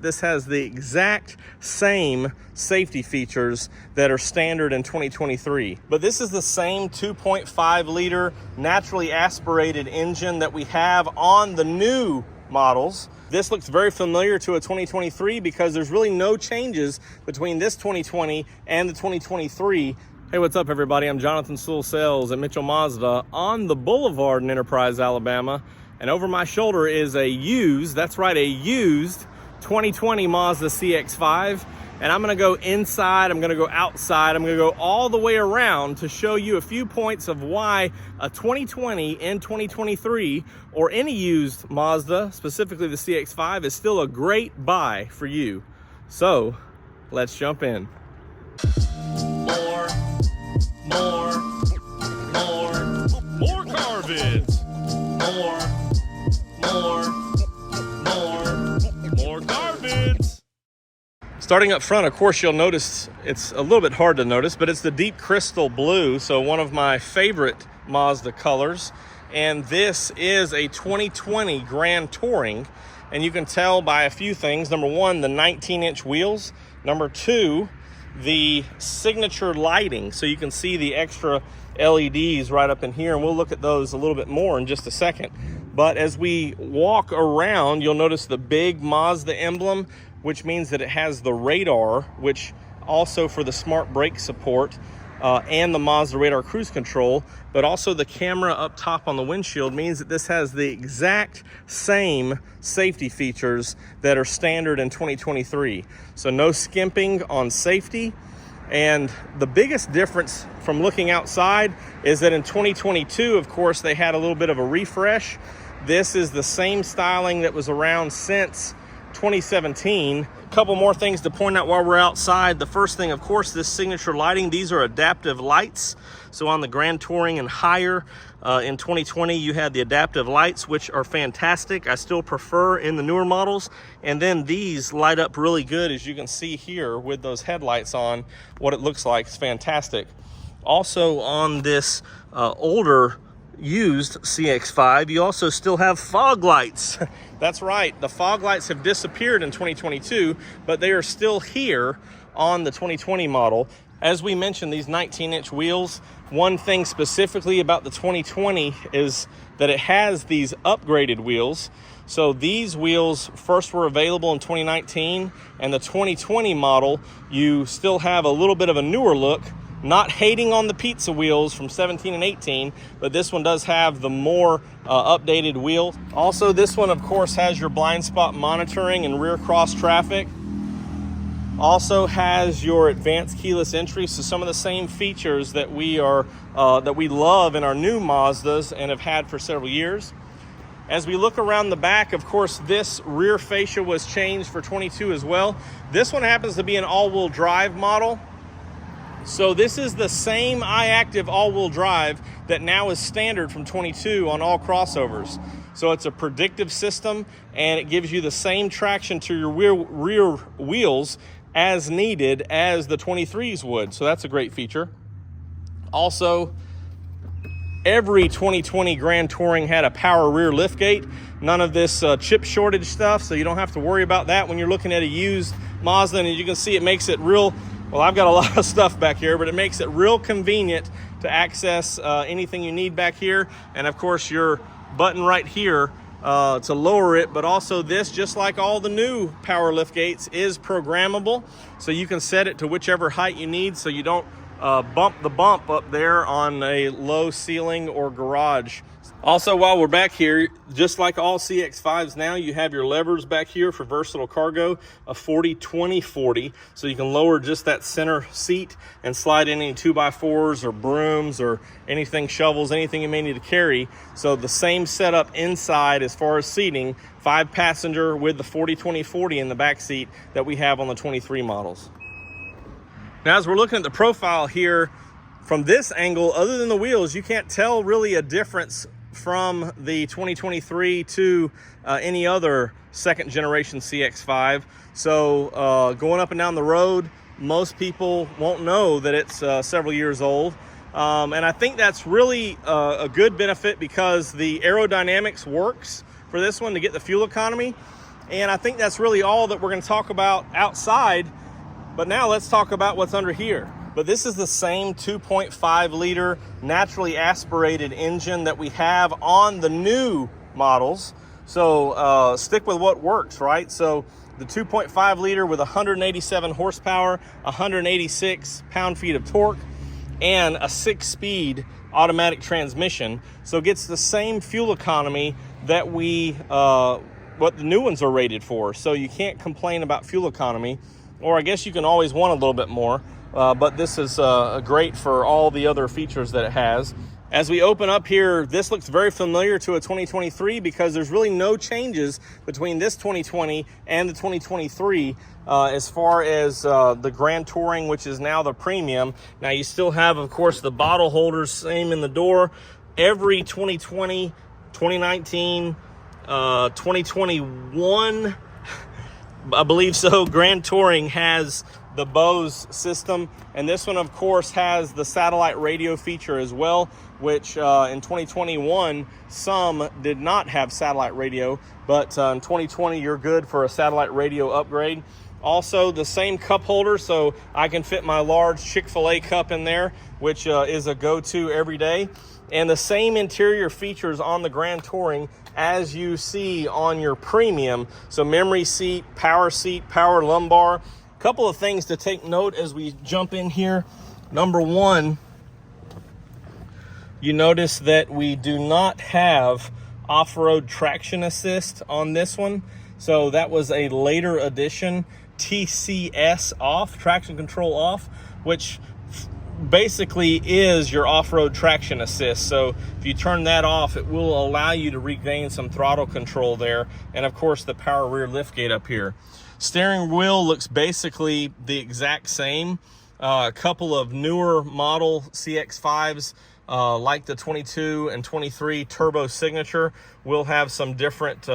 This has the exact same safety features that are standard in 2023. But this is the same 2.5 liter naturally aspirated engine that we have on the new models. This looks very familiar to a 2023 because there's really no changes between this 2020 and the 2023. Hey, what's up everybody? I'm Jonathan Sewell Sales at Mitchell Mazda on the Boulevard in Enterprise, Alabama. And over my shoulder is a used 2020 Mazda CX-5, and I'm gonna go inside, I'm gonna go outside, I'm gonna go all the way around to show you a few points of why a 2020 and 2023 or any used Mazda, specifically the CX-5, is still a great buy for you. So let's jump in. More car vids. More car vids. Starting up front, of course, you'll notice it's a little bit hard to notice, but it's the deep crystal blue, so one of my favorite Mazda colors. And this is a 2020 Grand Touring, and you can tell by a few things. Number one, the 19-inch wheels. Number two, the signature lighting, so you can see the extra LEDs right up in here, and we'll look at those a little bit more in just a second. But as we walk around, you'll notice the big Mazda emblem, which means that it has the radar, which also for the smart brake support, and the Mazda radar cruise control, but also the camera up top on the windshield means that this has the exact same safety features that are standard in 2023. So no skimping on safety. And the biggest difference from looking outside is that in 2022, of course, they had a little bit of a refresh. This is the same styling that was around since 2017. A couple more things to point out while we're outside. The first thing, of course, this signature lighting. These are adaptive lights. So on the Grand Touring and higher in 2020, you had the adaptive lights, which are fantastic. I still prefer in the newer models. And then these light up really good, as you can see here with those headlights on. What it looks like is fantastic. Also on this older used CX-5, you also still have fog lights. That's right, the fog lights have disappeared in 2022, but they are still here on the 2020 model. As we mentioned, these 19-inch wheels, one thing specifically about the 2020 is that it has these upgraded wheels. So these wheels first were available in 2019, and the 2020 model, you still have a little bit of a newer look. Not hating on the pizza wheels from 17 and 18, but this one does have the more updated wheel. Also, this one, of course, has your blind spot monitoring and rear cross traffic. Also has your advanced keyless entry, so some of the same features that we love in our new Mazdas and have had for several years. As we look around the back, of course, this rear fascia was changed for 22 as well. This one happens to be an all-wheel drive model. So this is the same iActive all-wheel drive that now is standard from 22 on all crossovers. So it's a predictive system, and it gives you the same traction to your rear wheels as needed as the 23s would. So that's a great feature. Also, every 2020 Grand Touring had a power rear liftgate. None of this chip shortage stuff, so you don't have to worry about that when you're looking at a used Mazda. And as you can see, it makes it real. Well, I've got a lot of stuff back here, but it makes it real convenient to access anything you need back here. And of course, your button right here to lower it, but also this, just like all the new power lift gates, is programmable. So you can set it to whichever height you need so you don't bump the bump up there on a low ceiling or garage. Also, while we're back here, just like all CX-5s now, you have your levers back here for versatile cargo, a 40-20-40, so you can lower just that center seat and slide in any 2x4s or brooms or anything, shovels, anything you may need to carry. So the same setup inside as far as seating, 5-passenger with the 40-20-40 in the back seat that we have on the 23 models. Now, as we're looking at the profile here, from this angle, other than the wheels, you can't tell really a difference from the 2023 to any other second generation CX-5. So going up and down the road, most people won't know that it's several years old. And I think that's really a good benefit because the aerodynamics works for this one to get the fuel economy. And I think that's really all that we're going to talk about outside. But now let's talk about what's under here. But this is the same 2.5 liter naturally aspirated engine that we have on the new models. So stick with what works, right? So the 2.5 liter with 187 horsepower, 186 pound-feet of torque, and a 6-speed automatic transmission. So it gets the same fuel economy that what the new ones are rated for. So you can't complain about fuel economy, or I guess you can always want a little bit more. But this is great for all the other features that it has. As we open up here, this looks very familiar to a 2023 because there's really no changes between this 2020 and the 2023 as far as the Grand Touring, which is now the premium. Now you still have, of course, the bottle holders, same in the door. Every 2020, 2019, 2021, I believe so, Grand Touring has the Bose system, and this one of course has the satellite radio feature as well, which in 2021 some did not have satellite radio, but in 2020 you're good for a satellite radio upgrade. Also the same cup holder, so I can fit my large Chick-fil-A cup in there, which is a go-to every day. And the same interior features on the Grand Touring as you see on your premium. So memory seat, power lumbar. Couple of things to take note as we jump in here. Number one, you notice that we do not have off-road traction assist on this one. So that was a later addition, TCS off, traction control off, which basically is your off-road traction assist. So if you turn that off, it will allow you to regain some throttle control there. And of course the power rear liftgate up here. Steering wheel looks basically the exact same. A couple of newer model CX-5s like the 22 and 23 Turbo Signature will have some different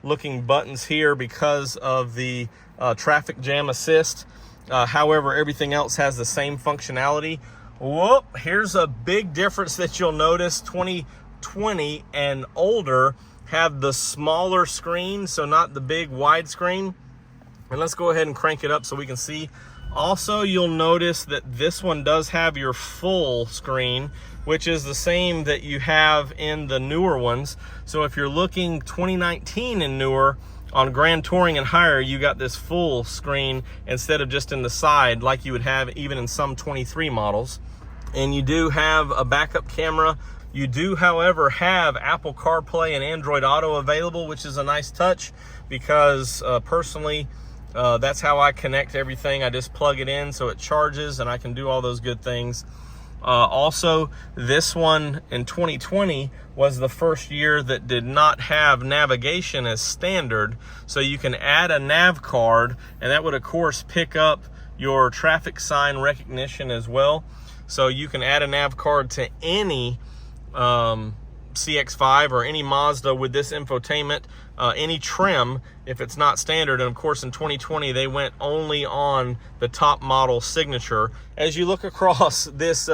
looking buttons here because of the traffic jam assist. However, everything else has the same functionality. Whoop, here's a big difference that you'll notice. 2020 and older have the smaller screen, so not the big wide screen. And let's go ahead and crank it up so we can see. Also, you'll notice that this one does have your full screen, which is the same that you have in the newer ones. So if you're looking 2019 and newer, on Grand Touring and higher, you got this full screen instead of just in the side like you would have even in some 23 models. And you do have a backup camera. You do, however, have Apple CarPlay and Android Auto available, which is a nice touch because personally, that's how I connect everything. I just plug it in so it charges and I can do all those good things. Also, this one in 2020 was the first year that did not have navigation as standard. So you can add a nav card, and that would of course pick up your traffic sign recognition as well. So you can add a nav card to any CX-5 or any Mazda with this infotainment, any trim if it's not standard. And of course in 2020 they went only on the top model Signature. As you look across this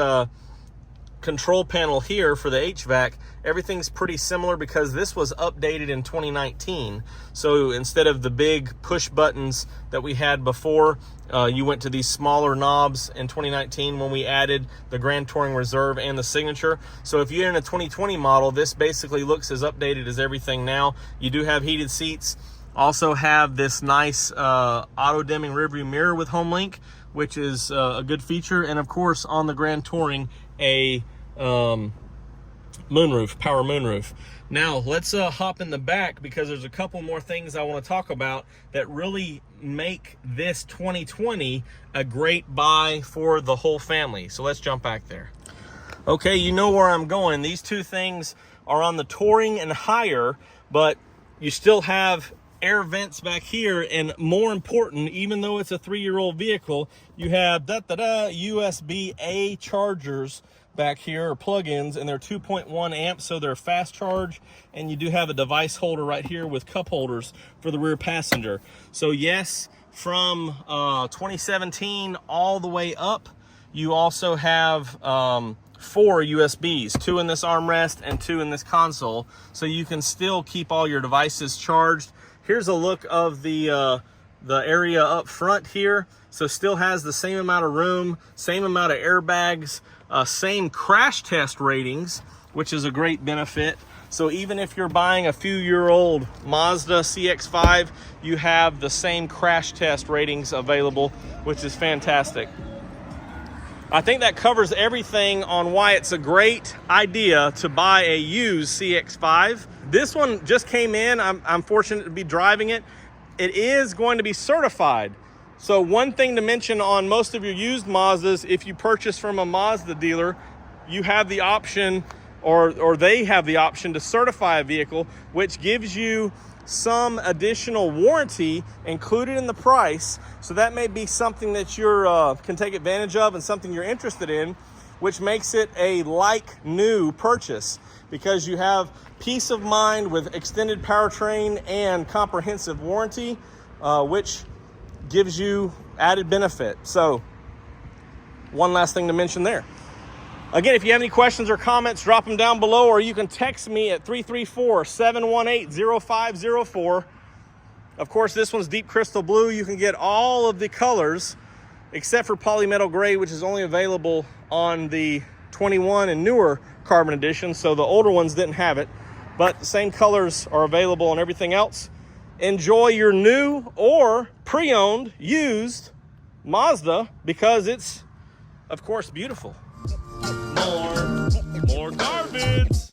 control panel here for the HVAC, everything's pretty similar because this was updated in 2019. So instead of the big push buttons that we had before, you went to these smaller knobs in 2019 when we added the Grand Touring Reserve and the Signature. So if you're in a 2020 model, this basically looks as updated as everything now. You do have heated seats. Also have this nice auto-dimming rearview mirror with HomeLink, which is a good feature. And of course on the Grand Touring, a moonroof, power moonroof. Now let's hop in the back because there's a couple more things I want to talk about that really make this 2020 a great buy for the whole family. So let's jump back there. Okay, you know where I'm going. These two things are on the Touring and higher, but you still have air vents back here, and more important, even though it's a 3-year-old vehicle, you have USB-A chargers back here, or plug-ins, and they're 2.1 amps, so they're fast charge. And you do have a device holder right here with cup holders for the rear passenger. So yes, from 2017 all the way up, you also have 4 USBs, 2 in this armrest and 2 in this console, so you can still keep all your devices charged. Here's a look of the area up front here. So still has the same amount of room, same amount of airbags, same crash test ratings, which is a great benefit. So even if you're buying a few-year-old Mazda CX-5, you have the same crash test ratings available, which is fantastic. I think that covers everything on why it's a great idea to buy a used CX-5. This one just came in. I'm fortunate to be driving it. It is going to be certified. So one thing to mention on most of your used Mazdas, if you purchase from a Mazda dealer, you have the option, or they have the option to certify a vehicle, which gives you some additional warranty included in the price. So that may be something that you can take advantage of and something you're interested in, which makes it a like new purchase because you have peace of mind with extended powertrain and comprehensive warranty, which gives you added benefit. So one last thing to mention there. Again, if you have any questions or comments, drop them down below, or you can text me at 334-718-0504. Of course, this one's deep crystal blue. You can get all of the colors except for polymetal gray, which is only available on the 21 and newer carbon edition. So the older ones didn't have it, but the same colors are available on everything else. Enjoy your new or pre-owned used Mazda because it's, of course, beautiful. More garbage.